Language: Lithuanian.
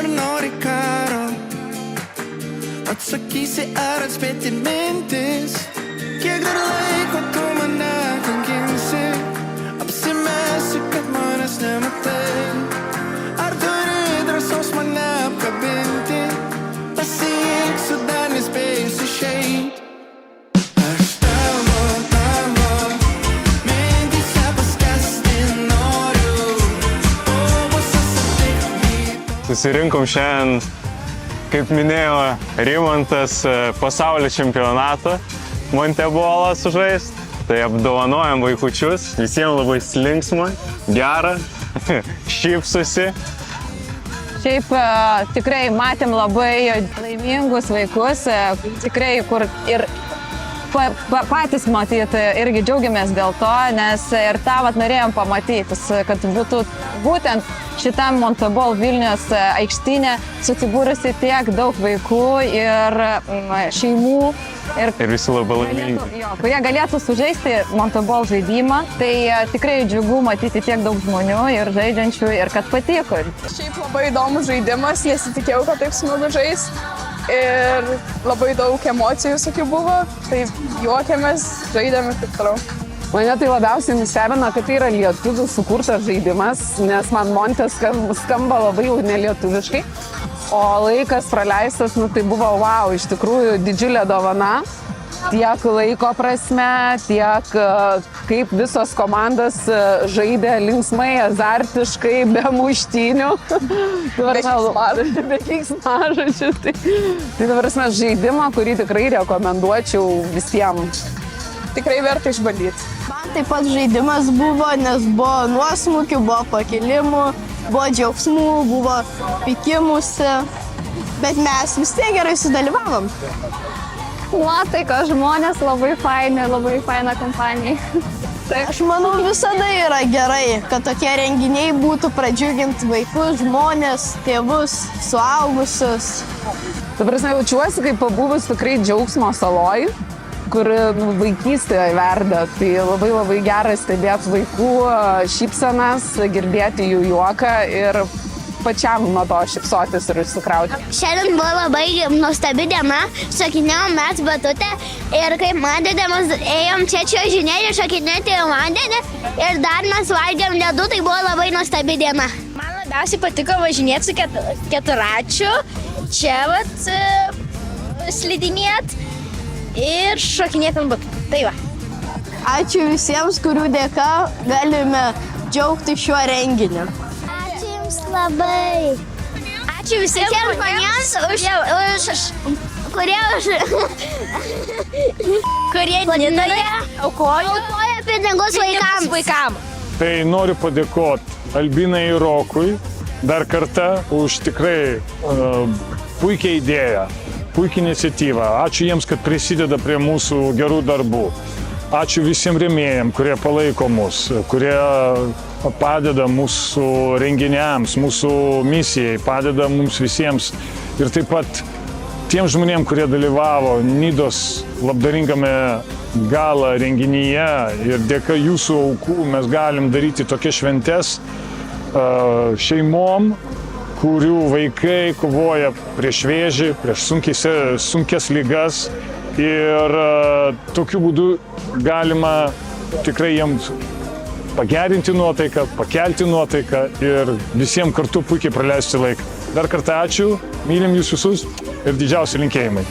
ar nori karo. Atsakysi ar atspėti mintis. Kiek dar laiko tu mane kankinsi. Apsimesi, kad manęs nematai. Ar turi drąsos mane apkabinti. Pasiilgsiu dar nespėjus išeit. Aš tavo mintyse paskęsti noriu. Susirinkom šiandien, kaip minėjo Rimantas, pasaulio čempionatą Montebolo sužaist. Tai apdovanojam vaikučius, visiems labai linksma, gera, šypsosi. Šiaip tikrai matėm labai laimingus vaikus, tikrai kur ir patys matyti irgi džiaugiamės dėl to, nes ir tą norėjom pamatyti, kad būtų būtent šitam Montebolo Vilnius aikštynė susibūrusi tiek daug vaikų ir šeimų. Ir visi labai laimingi. Kurie galėtų sužaisti Montebolo žaidimą, tai tikrai džiugu matyti tiek daug žmonių ir žaidžiančių ir kad patiko. Šiaip labai įdomus žaidimas, nesitikėjau, kad taip smagu žais. Ir labai daug emocijų visokių buvo, tai juokėmės, žaidėme ir taip toliau. Mane tai labiausiai nustebino, kad tai yra lietuvių sukurtas žaidimas, nes man Montės skamba labai jau nelietuviškai. O laikas praleistas, tai buvo wow, iš tikrųjų didžiulė dovana. Tiek laiko prasme, tiek kaip visos komandos žaidė linksmai, azartiškai, be muštynių. Be keiksmažodžių. Tai dabar žaidimą, kurį tikrai rekomenduočiau visiems. Tikrai verta išbandyti. Man taip pat žaidimas buvo, nes buvo nuosmukių, buvo pakilimų, buvo džiaugsmų, buvo pykimusi, bet mes vis tiek gerai sudalyvavom. Nuotaika, žmonės labai faina kompanija. Aš manau, visada yra gerai, kad tokie renginiai būtų pradžiuginti vaikus, žmonės, tėvus, suaugusius. Ta prasme, jaučiuosi kaip pabuvus tikrai džiaugsmo saloj, kur vaikystėje verda. Tai labai gera stebėti vaikų šypsenas, girdėti jų juoką ir pačiam nuo to šypsotis ir išsikrauti. Šiandien buvo labai nuostabi diena, šokinėjom mes batutę ir kaip matėdėmas ėjom čia čiuožinėti, šokinėti į vandenį ir dar mes valgėm ledų, tai buvo labai nuostabi diena. Man labiausiai patiko važinėti su keturračiu, čia slidinėti ir šokinėti ant batų. Tai va. Ačiū visiems, kurių dėka galime džiaugti šiuo renginiu. Ačiū Jums labai. Ačiū visiems žmonėms, kurie Nidoje aukoja pinigus vaikams. Tai noriu padėkoti Albinai ir Rokui dar kartą už tikrai puikią idėją. Puikia iniciatyva. Ačiū jiems, kad prisideda prie mūsų gerų darbų. Ačiū visiems rėmėjams, kurie palaiko mus, kurie padeda mūsų renginiams, mūsų misijai, padeda mums visiems. Ir taip pat tiem žmonėms, kurie dalyvavo Nidos labdaringame gala renginyje ir dėka jūsų aukų mes galim daryti tokias šventes šeimom, kurių vaikai kovoja prieš vėžį, prieš sunkias ligas ir tokiu būdu galima tikrai jiems pagerinti nuotaiką, pakelti nuotaiką ir visiems kartu puikiai praleisti laiką. Dar kartą ačiū, mylim jūs visus ir didžiausi linkėjimai.